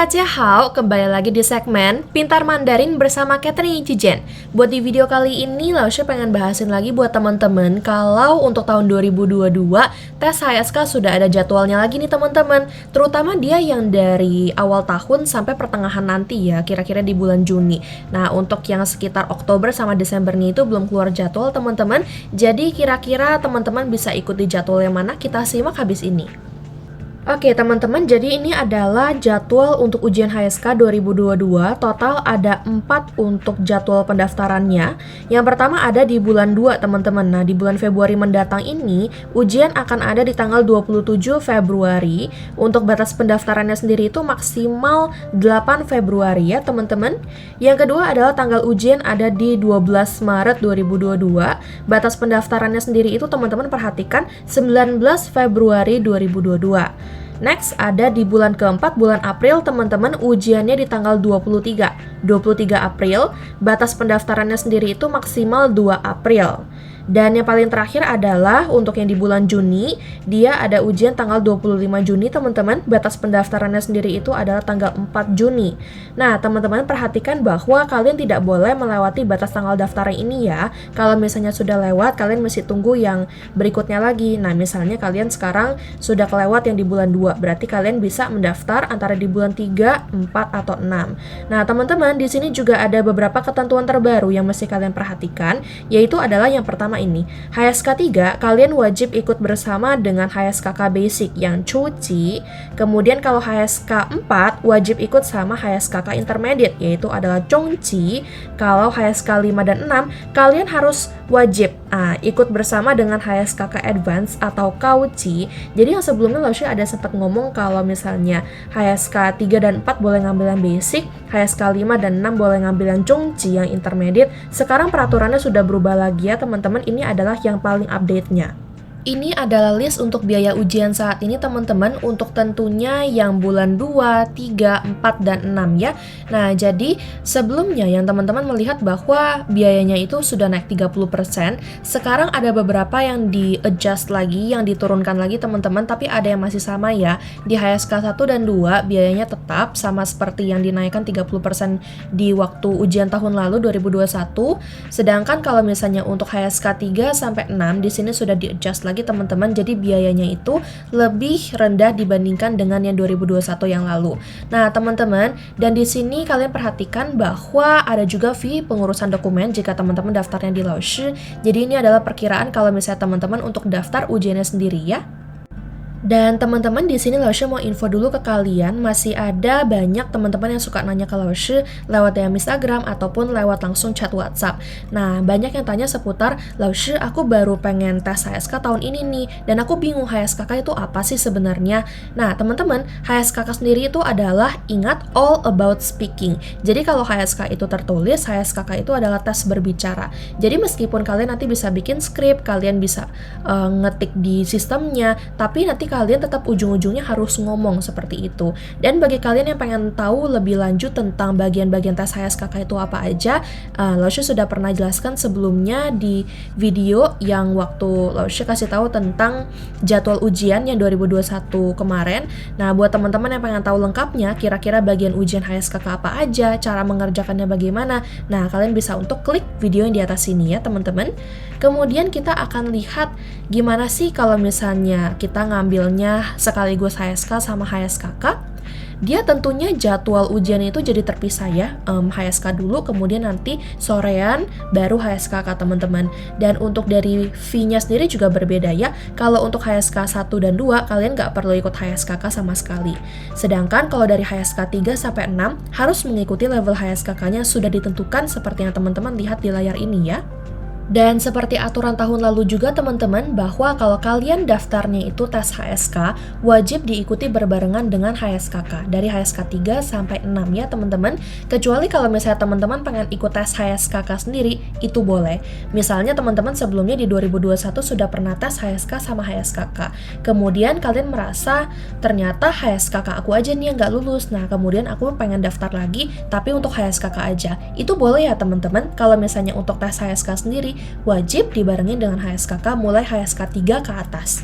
Hao, kembali lagi di segmen Pintar Mandarin bersama Catherine Cijen. Buat di video kali ini, Laushe pengen bahasin lagi buat teman-teman kalau untuk tahun 2022 tes HSK sudah ada jadwalnya lagi nih teman-teman. Terutama dia yang dari awal tahun sampai pertengahan nanti ya, kira-kira di bulan Juni. Nah, untuk yang sekitar Oktober sama Desember nih itu belum keluar jadwal teman-teman. Jadi kira-kira teman-teman bisa ikut di jadwal yang mana? Kita simak habis ini. Oke teman-teman, jadi ini adalah jadwal untuk ujian HSK 2022. Total ada 4 untuk jadwal pendaftarannya. Yang pertama ada di bulan 2 teman-teman. Nah, di bulan Februari mendatang ini ujian akan ada di tanggal 27 Februari. Untuk batas pendaftarannya sendiri itu maksimal 8 Februari ya teman-teman. Yang kedua adalah tanggal ujian ada di 12 Maret 2022. Batas pendaftarannya sendiri itu teman-teman perhatikan 19 Februari 2022. Next, ada di bulan keempat, bulan April, teman-teman ujiannya di tanggal 23 April, batas pendaftarannya sendiri itu maksimal 2 April. Dan yang paling terakhir adalah untuk yang di bulan Juni, dia ada ujian tanggal 25 Juni teman-teman, batas pendaftarannya sendiri itu adalah tanggal 4 Juni. Nah, teman-teman perhatikan bahwa kalian tidak boleh melewati batas tanggal daftaran ini ya. Kalau misalnya sudah lewat, kalian mesti tunggu yang berikutnya lagi. Nah, misalnya kalian sekarang sudah kelewat yang di bulan 2, berarti kalian bisa mendaftar antara di bulan 3, 4, atau 6. Nah, teman-teman, di sini juga ada beberapa ketentuan terbaru yang mesti kalian perhatikan, yaitu adalah yang pertama ini. HSK 3, kalian wajib ikut bersama dengan HSKK Basic yang cuci. Kemudian kalau HSK 4, wajib ikut sama HSKK Intermediate, yaitu adalah Chongqi. Kalau HSK 5 dan 6, kalian harus wajib ikut bersama dengan HSKK Advance atau Kauci. Jadi yang sebelumnya Laushe ada sempat ngomong kalau misalnya HSK 3 dan 4 boleh ngambil yang basic, HSK 5 dan 6 boleh ngambil yang Chongqi yang intermediate. Sekarang peraturannya sudah berubah lagi ya teman-teman, ini adalah yang paling update-nya. Ini adalah list untuk biaya ujian saat ini teman-teman, untuk tentunya yang bulan 2, 3, 4, dan 6 ya. Nah, jadi sebelumnya yang teman-teman melihat bahwa biayanya itu sudah naik 30%, sekarang ada beberapa yang di-adjust lagi, yang diturunkan lagi teman-teman, tapi ada yang masih sama ya. Di HSK 1 dan 2 biayanya tetap sama seperti yang dinaikkan 30% di waktu ujian tahun lalu 2021. Sedangkan kalau misalnya untuk HSK 3 sampai 6 di sini sudah di-adjust lagi teman-teman, jadi biayanya itu lebih rendah dibandingkan dengan yang 2021 yang lalu. Nah, teman-teman, dan di sini kalian perhatikan bahwa ada juga fee pengurusan dokumen jika teman-teman daftarnya di Laushe. Jadi ini adalah perkiraan kalau misalnya teman-teman untuk daftar ujiannya sendiri ya. Dan teman-teman di sini Laushe mau info dulu ke kalian, masih ada banyak teman-teman yang suka nanya ke Laushe lewat DM Instagram ataupun lewat langsung chat WhatsApp. Nah, banyak yang tanya seputar, Laushe aku baru pengen tes HSK tahun ini nih, dan aku bingung HSKK itu apa sih sebenarnya. Nah, teman-teman, HSKK sendiri itu adalah, ingat, all about speaking. Jadi kalau HSK itu tertulis, HSKK itu adalah tes berbicara. Jadi meskipun kalian nanti bisa bikin skrip, kalian bisa ngetik di sistemnya, tapi nanti kalian tetap ujung-ujungnya harus ngomong seperti itu. Dan bagi kalian yang pengen tahu lebih lanjut tentang bagian-bagian tes HSKK itu apa aja, Laushe sudah pernah jelaskan sebelumnya di video yang waktu Laushe kasih tahu tentang jadwal ujian yang 2021 kemarin. Nah, buat teman-teman yang pengen tahu lengkapnya, kira-kira bagian ujian HSKK apa aja, cara mengerjakannya bagaimana, nah kalian bisa untuk klik video yang di atas sini ya teman-teman. Kemudian kita akan lihat gimana sih kalau misalnya kita ngambilnya sekaligus HSK sama HSKK. Dia tentunya jadwal ujian itu jadi terpisah ya, HSK dulu, kemudian nanti sorean baru HSKK teman-teman. Dan untuk dari fee-nya sendiri juga berbeda ya. Kalau untuk HSK 1 dan 2 kalian nggak perlu ikut HSKK sama sekali. Sedangkan kalau dari HSK 3 sampai 6 harus mengikuti level HSKK-nya sudah ditentukan seperti yang teman-teman lihat di layar ini ya. Dan seperti aturan tahun lalu juga teman-teman, bahwa kalau kalian daftarnya itu tes HSK, wajib diikuti berbarengan dengan HSKK dari HSK 3 sampai 6 ya teman-teman. Kecuali kalau misalnya teman-teman pengen ikut tes HSKK sendiri, itu boleh. Misalnya teman-teman sebelumnya di 2021 sudah pernah tes HSK sama HSKK. Kemudian kalian merasa ternyata HSKK aku aja nih yang nggak lulus. Nah, kemudian aku pengen daftar lagi tapi untuk HSKK aja. Itu boleh ya teman-teman. Kalau misalnya untuk tes HSK sendiri wajib dibarengin dengan HSKK mulai HSK 3 ke atas.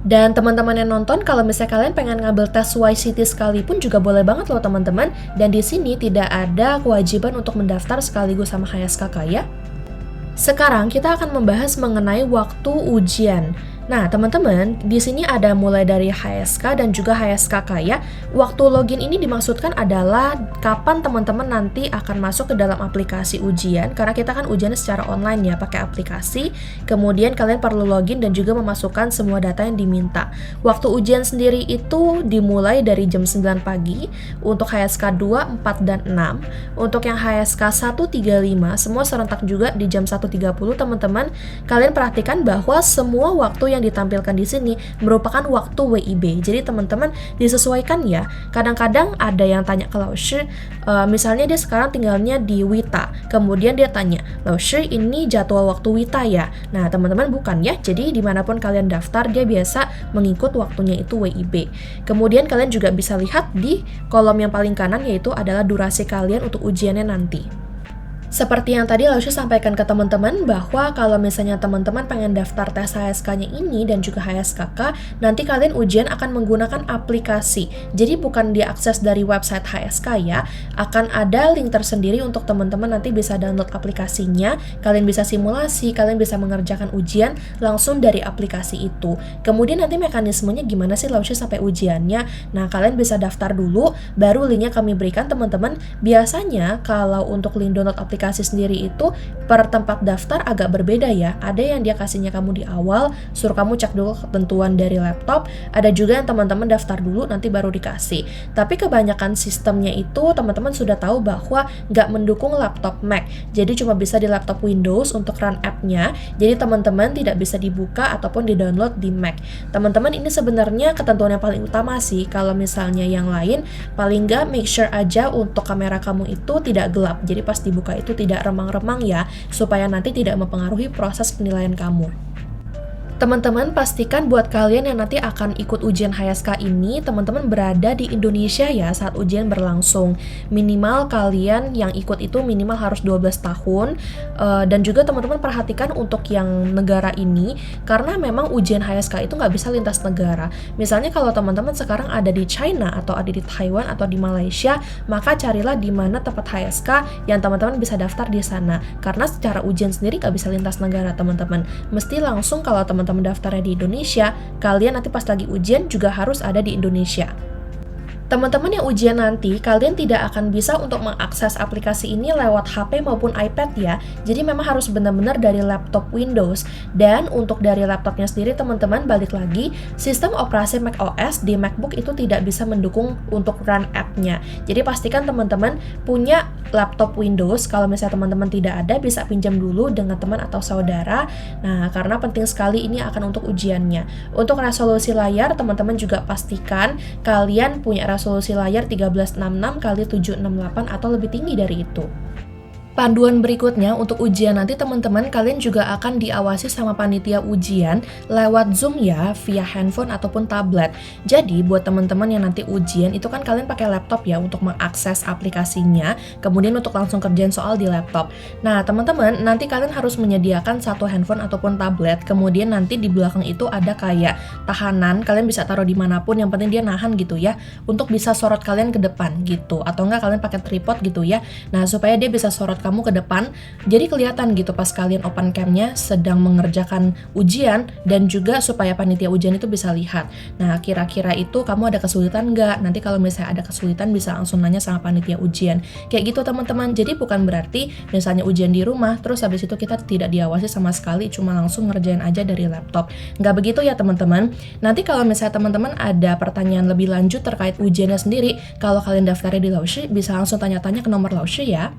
Dan teman-teman yang nonton, kalau misalnya kalian pengen ngambil tes YCT sekalipun juga boleh banget loh teman-teman. Dan di sini tidak ada kewajiban untuk mendaftar sekaligus sama HSKK ya. Sekarang kita akan membahas mengenai waktu ujian. Nah, teman-teman, di sini ada mulai dari HSK dan juga HSKK ya. Waktu login ini dimaksudkan adalah kapan teman-teman nanti akan masuk ke dalam aplikasi ujian, karena kita kan ujiannya secara online ya, pakai aplikasi. Kemudian kalian perlu login dan juga memasukkan semua data yang diminta. Waktu ujian sendiri itu dimulai dari jam 9 pagi untuk HSK 2, 4, dan 6. Untuk yang HSK 135, semua serentak juga di jam 1.30, teman-teman. Kalian perhatikan bahwa semua waktu yang ditampilkan di sini merupakan waktu WIB. Jadi teman-teman disesuaikan ya. Kadang-kadang ada yang tanya ke Laoshi, misalnya dia sekarang tinggalnya di Wita. Kemudian dia tanya, Laoshi ini jadwal waktu Wita ya? Nah teman-teman bukan ya. Jadi dimanapun kalian daftar, dia biasa mengikut waktunya itu WIB. Kemudian kalian juga bisa lihat di kolom yang paling kanan, yaitu adalah durasi kalian untuk ujiannya nanti. Seperti yang tadi Laoshi sampaikan ke teman-teman, bahwa kalau misalnya teman-teman pengen daftar tes HSK-nya ini dan juga HSKK, nanti kalian ujian akan menggunakan aplikasi. Jadi bukan diakses dari website HSK ya, akan ada link tersendiri untuk teman-teman nanti bisa download aplikasinya, kalian bisa simulasi, kalian bisa mengerjakan ujian langsung dari aplikasi itu. Kemudian nanti mekanismenya gimana sih Laoshi sampai ujiannya? Nah, kalian bisa daftar dulu, baru linknya kami berikan teman-teman. Biasanya kalau untuk link download aplikasi sendiri itu per tempat daftar agak berbeda ya. Ada yang dia kasihnya kamu di awal, suruh kamu cek dulu ketentuan dari laptop. Ada juga yang teman-teman daftar dulu nanti baru dikasih. Tapi kebanyakan sistemnya itu teman-teman sudah tahu bahwa nggak mendukung laptop Mac. Jadi cuma bisa di laptop Windows untuk run app-nya. Jadi teman-teman tidak bisa dibuka ataupun di-download di Mac. Teman-teman ini sebenarnya ketentuan yang paling utama sih. Kalau misalnya yang lain, paling nggak make sure aja untuk kamera kamu itu tidak gelap. Jadi pas dibuka itu tidak remang-remang ya, supaya nanti tidak mempengaruhi proses penilaian kamu. Teman-teman pastikan buat kalian yang nanti akan ikut ujian HSK ini, teman-teman berada di Indonesia ya saat ujian berlangsung. Minimal kalian yang ikut itu minimal harus 12 tahun. Dan juga teman-teman perhatikan untuk yang negara ini, karena memang ujian HSK itu nggak bisa lintas negara. Misalnya kalau teman-teman sekarang ada di China atau ada di Taiwan atau di Malaysia, maka carilah di mana tempat HSK yang teman-teman bisa daftar di sana. Karena secara ujian sendiri nggak bisa lintas negara teman-teman. Mesti langsung kalau teman-teman daftarnya di Indonesia, kalian nanti pas lagi ujian juga harus ada di Indonesia. Teman-teman yang ujian nanti, kalian tidak akan bisa untuk mengakses aplikasi ini lewat HP maupun iPad ya. Jadi memang harus benar-benar dari laptop Windows. Dan untuk dari laptopnya sendiri teman-teman, balik lagi, sistem operasi macOS di MacBook itu tidak bisa mendukung untuk run app-nya. Jadi pastikan teman-teman punya laptop Windows. Kalau misalnya teman-teman tidak ada, bisa pinjam dulu dengan teman atau saudara. Nah, karena penting sekali ini akan untuk ujiannya. Untuk resolusi layar, teman-teman juga pastikan kalian punya resolusi layar 1366 x 768 atau lebih tinggi dari itu. Panduan berikutnya untuk ujian nanti teman-teman, kalian juga akan diawasi sama panitia ujian lewat Zoom ya, via handphone ataupun tablet. Jadi buat teman-teman yang nanti ujian itu kan kalian pakai laptop ya untuk mengakses aplikasinya, kemudian untuk langsung kerjain soal di laptop. Nah teman-teman, nanti kalian harus menyediakan satu handphone ataupun tablet, kemudian nanti di belakang itu ada kayak tahanan, kalian bisa taruh dimanapun, yang penting dia nahan gitu ya, untuk bisa sorot kalian ke depan gitu, atau enggak kalian pakai tripod gitu ya. Nah supaya dia bisa sorot kamu ke depan, jadi kelihatan gitu pas kalian open cam-nya sedang mengerjakan ujian, dan juga supaya panitia ujian itu bisa lihat. Nah kira-kira itu kamu ada kesulitan nggak? Nanti kalau misalnya ada kesulitan bisa langsung nanya sama panitia ujian. Kayak gitu teman-teman. Jadi bukan berarti misalnya ujian di rumah terus habis itu kita tidak diawasi sama sekali, cuma langsung ngerjain aja dari laptop. Nggak begitu ya teman-teman. Nanti kalau misalnya teman-teman ada pertanyaan lebih lanjut terkait ujiannya sendiri, kalau kalian daftarnya di Laoshi bisa langsung tanya-tanya ke nomor Laoshi ya.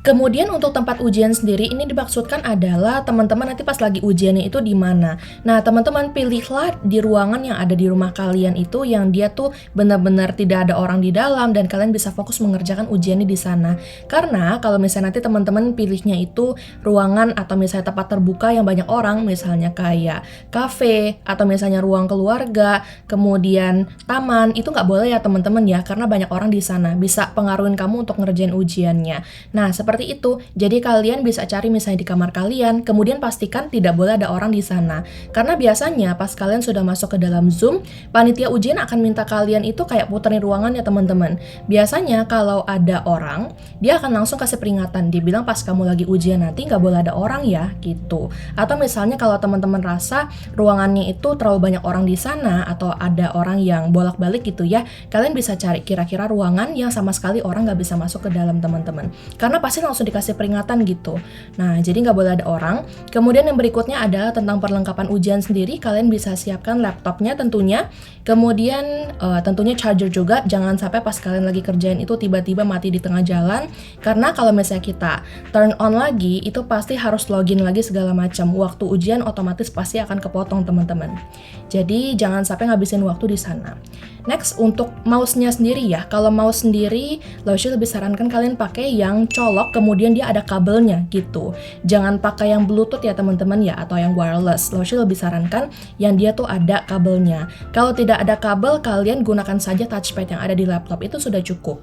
Kemudian untuk tempat ujian sendiri ini dimaksudkan adalah teman-teman nanti pas lagi ujiannya itu di mana. Nah, teman-teman pilihlah di ruangan yang ada di rumah kalian itu yang dia tuh benar-benar tidak ada orang di dalam dan kalian bisa fokus mengerjakan ujiannya di sana. Karena kalau misalnya nanti teman-teman pilihnya itu ruangan atau misalnya tempat terbuka yang banyak orang, misalnya kayak kafe atau misalnya ruang keluarga, kemudian taman, itu nggak boleh ya teman-teman ya, karena banyak orang di sana bisa pengaruhin kamu untuk ngerjain ujiannya. Nah, seperti seperti itu. Jadi kalian bisa cari misalnya di kamar kalian, kemudian pastikan tidak boleh ada orang di sana. Karena biasanya pas kalian sudah masuk ke dalam Zoom, panitia ujian akan minta kalian itu kayak puterin ruangan ya teman-teman. Biasanya kalau ada orang, dia akan langsung kasih peringatan. Dia bilang pas kamu lagi ujian nanti nggak boleh ada orang ya, gitu. Atau misalnya kalau teman-teman rasa ruangannya itu terlalu banyak orang di sana, atau ada orang yang bolak-balik gitu ya, kalian bisa cari kira-kira ruangan yang sama sekali orang nggak bisa masuk ke dalam teman-teman. Karena pasti langsung dikasih peringatan gitu. Nah, jadi nggak boleh ada orang. Kemudian yang berikutnya adalah tentang perlengkapan ujian sendiri. Kalian bisa siapkan laptopnya tentunya. Kemudian tentunya charger juga. Jangan sampai pas kalian lagi kerjain itu tiba-tiba mati di tengah jalan. Karena kalau misalnya kita turn on lagi, itu pasti harus login lagi segala macam. Waktu ujian otomatis pasti akan kepotong teman-teman. Jadi jangan sampai ngabisin waktu di sana. Next, untuk mouse-nya sendiri ya. Kalau mouse sendiri, Laoshi lebih sarankan kalian pakai yang colok, kemudian dia ada kabelnya gitu. Jangan pakai yang Bluetooth ya teman-teman ya, atau yang wireless. Laoshi lebih sarankan yang dia tuh ada kabelnya. Kalau tidak ada kabel, kalian gunakan saja touchpad yang ada di laptop, itu sudah cukup.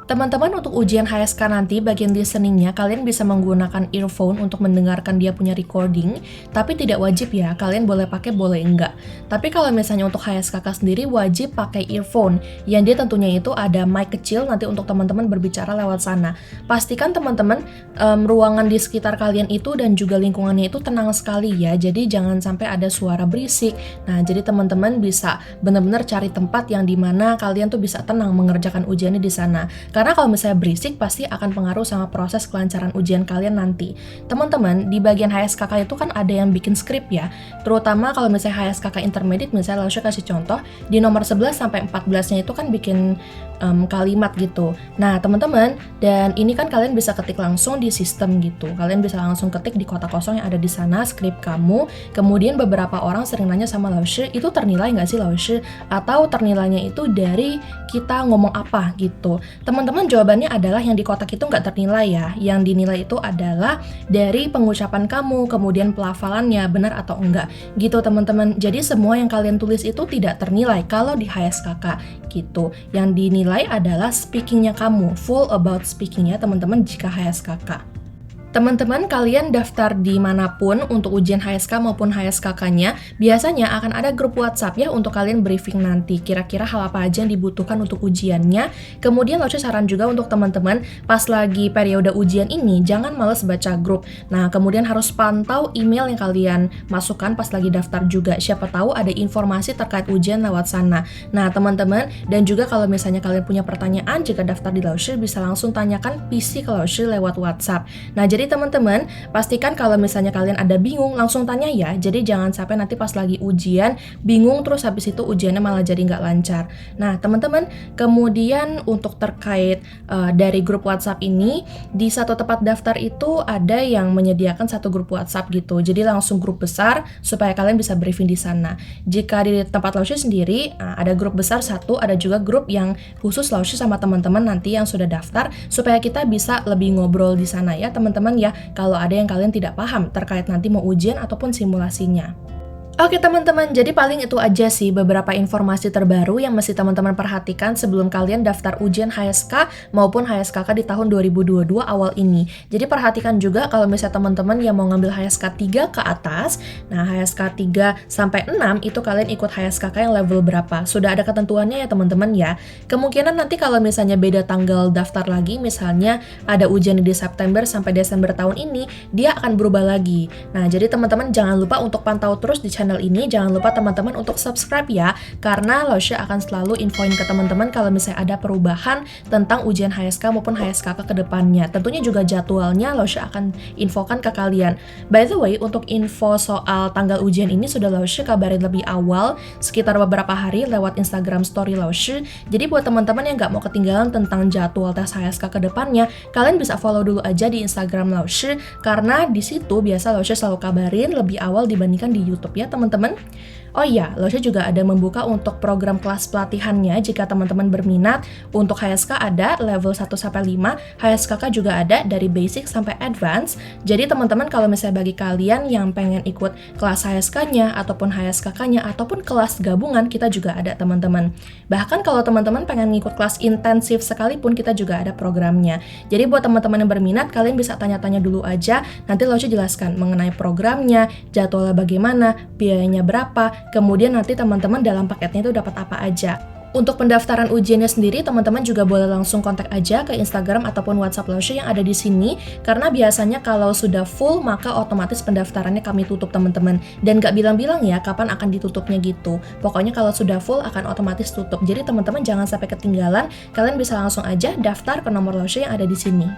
Teman-teman, untuk ujian HSK nanti bagian listeningnya kalian bisa menggunakan earphone untuk mendengarkan dia punya recording, tapi tidak wajib ya, kalian boleh pakai boleh enggak. Tapi kalau misalnya untuk HSKK sendiri wajib pakai earphone, yang dia tentunya itu ada mic kecil nanti untuk teman-teman berbicara lewat sana. Pastikan teman-teman ruangan di sekitar kalian itu dan juga lingkungannya itu tenang sekali ya, jadi jangan sampai ada suara berisik. Nah, jadi teman-teman bisa benar-benar cari tempat yang dimana kalian tuh bisa tenang mengerjakan ujiannya di sana. Karena kalau misalnya berisik, pasti akan pengaruh sama proses kelancaran ujian kalian nanti. Teman-teman, di bagian HSKK itu kan ada yang bikin skrip ya. Terutama kalau misalnya HSKK intermediate, misalnya Laoshi kasih contoh, di nomor 11 sampai 14-nya itu kan bikin kalimat gitu. Nah, teman-teman, dan ini kan kalian bisa ketik langsung di sistem gitu. Kalian bisa langsung ketik di kotak kosong yang ada di sana, skrip kamu. Kemudian beberapa orang sering nanya sama Laoshi, itu ternilai nggak sih Laoshi? Atau ternilainya itu dari kita ngomong apa gitu. Teman-teman, jawabannya adalah yang di kotak itu nggak ternilai ya. Yang dinilai itu adalah dari pengucapan kamu, kemudian pelafalannya benar atau enggak gitu teman-teman. Jadi semua yang kalian tulis itu tidak ternilai kalau di HSKK gitu. Yang dinilai adalah speakingnya kamu, full about speakingnya teman-teman jika HSKK. Teman-teman, kalian daftar dimanapun untuk ujian HSK maupun HSKK-nya, biasanya akan ada grup WhatsApp ya untuk kalian briefing nanti, kira-kira hal apa aja yang dibutuhkan untuk ujiannya. Kemudian Laoshi saran juga untuk teman-teman, pas lagi periode ujian ini, jangan males baca grup. Nah, kemudian harus pantau email yang kalian masukkan pas lagi daftar juga, siapa tahu ada informasi terkait ujian lewat sana. Nah, teman-teman, dan juga kalau misalnya kalian punya pertanyaan, jika daftar di Laoshi, bisa langsung tanyakan PC ke Laoshi lewat WhatsApp. Nah, jadi teman-teman, pastikan kalau misalnya kalian ada bingung, langsung tanya ya. Jadi jangan sampai nanti pas lagi ujian, bingung terus habis itu ujiannya malah jadi nggak lancar. Nah, teman-teman, kemudian untuk terkait dari grup WhatsApp ini, di satu tempat daftar itu ada yang menyediakan satu grup WhatsApp gitu. Jadi langsung grup besar supaya kalian bisa briefing di sana. Jika di tempat Laoshi sendiri, ada grup besar satu, ada juga grup yang khusus Laoshi sama teman-teman nanti yang sudah daftar, supaya kita bisa lebih ngobrol di sana ya teman-teman ya, kalau ada yang kalian tidak paham terkait nanti mau ujian ataupun simulasinya. Oke teman-teman, jadi paling itu aja sih beberapa informasi terbaru yang mesti teman-teman perhatikan sebelum kalian daftar ujian HSK maupun HSKK di tahun 2022 awal ini. Jadi perhatikan juga kalau misalnya teman-teman yang mau ngambil HSK 3 ke atas, nah HSK 3 sampai 6 itu kalian ikut HSKK yang level berapa. Sudah ada ketentuannya ya teman-teman ya. Kemungkinan nanti kalau misalnya beda tanggal daftar lagi, misalnya ada ujian di September sampai Desember tahun ini, dia akan berubah lagi. Nah, jadi teman-teman jangan lupa untuk pantau terus di channel ini, jangan lupa teman-teman untuk subscribe ya, karena Laoshi akan selalu infoin ke teman-teman kalau misalnya ada perubahan tentang ujian HSK maupun HSKK ke depannya. Tentunya juga jadwalnya Laoshi akan infokan ke kalian. By the way, untuk info soal tanggal ujian ini sudah Laoshi kabarin lebih awal, sekitar beberapa hari lewat Instagram story Laoshi. Jadi buat teman-teman yang nggak mau ketinggalan tentang jadwal tes HSK ke depannya, kalian bisa follow dulu aja di Instagram Laoshi, karena di situ biasa Laoshi selalu kabarin lebih awal dibandingkan di YouTube ya teman-teman. Oh iya, Lausha juga ada membuka untuk program kelas pelatihannya jika teman-teman berminat. Untuk HSK ada level 1-5, HSKK juga ada dari basic sampai advance. Jadi teman-teman kalau misalnya bagi kalian yang pengen ikut kelas HSK-nya ataupun HSKK-nya ataupun kelas gabungan, kita juga ada teman-teman. Bahkan kalau teman-teman pengen ngikut kelas intensif sekalipun, kita juga ada programnya. Jadi buat teman-teman yang berminat, kalian bisa tanya-tanya dulu aja. Nanti Lausha jelaskan mengenai programnya, jadwalnya bagaimana, biayanya berapa, kemudian nanti teman-teman dalam paketnya itu dapat apa aja. Untuk pendaftaran ujiannya sendiri, teman-teman juga boleh langsung kontak aja ke Instagram ataupun WhatsApp Lausha yang ada di sini, karena biasanya kalau sudah full, maka otomatis pendaftarannya kami tutup teman-teman. Dan gak bilang-bilang ya kapan akan ditutupnya gitu. Pokoknya kalau sudah full akan otomatis tutup. Jadi teman-teman jangan sampai ketinggalan, kalian bisa langsung aja daftar ke nomor Lausha yang ada di sini.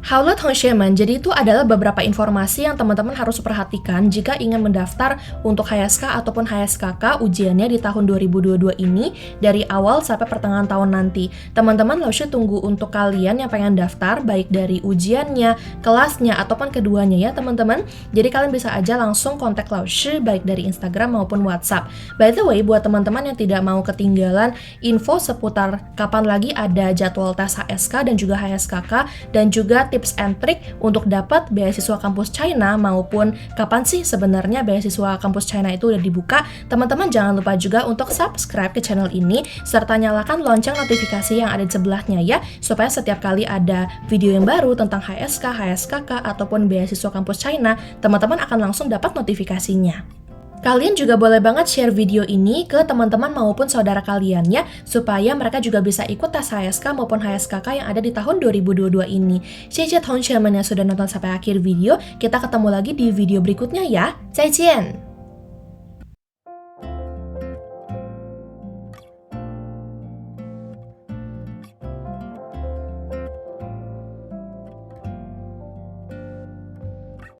Halo teman-teman, jadi itu adalah beberapa informasi yang teman-teman harus perhatikan jika ingin mendaftar untuk HSK ataupun HSKK ujiannya di tahun 2022 ini dari awal sampai pertengahan tahun nanti. Teman-teman, Lausha tunggu untuk kalian yang pengen daftar baik dari ujiannya, kelasnya, ataupun keduanya ya teman-teman. Jadi kalian bisa aja langsung kontak Lausha baik dari Instagram maupun WhatsApp. By the way, buat teman-teman yang tidak mau ketinggalan info seputar kapan lagi ada jadwal tes HSK dan juga HSKK dan juga tips and trik untuk dapat beasiswa kampus China maupun kapan sih sebenarnya beasiswa kampus China itu udah dibuka, teman-teman jangan lupa juga untuk subscribe ke channel ini serta nyalakan lonceng notifikasi yang ada di sebelahnya ya, supaya setiap kali ada video yang baru tentang HSK, HSKK ataupun beasiswa kampus China, teman-teman akan langsung dapat notifikasinya. Kalian juga boleh banget share video ini ke teman-teman maupun saudara kalian ya, supaya mereka juga bisa ikut tes HSK maupun HSKK yang ada di tahun 2022 ini.谢谢同学们yang sudah nonton sampai akhir video, kita ketemu lagi di video berikutnya ya. 再见!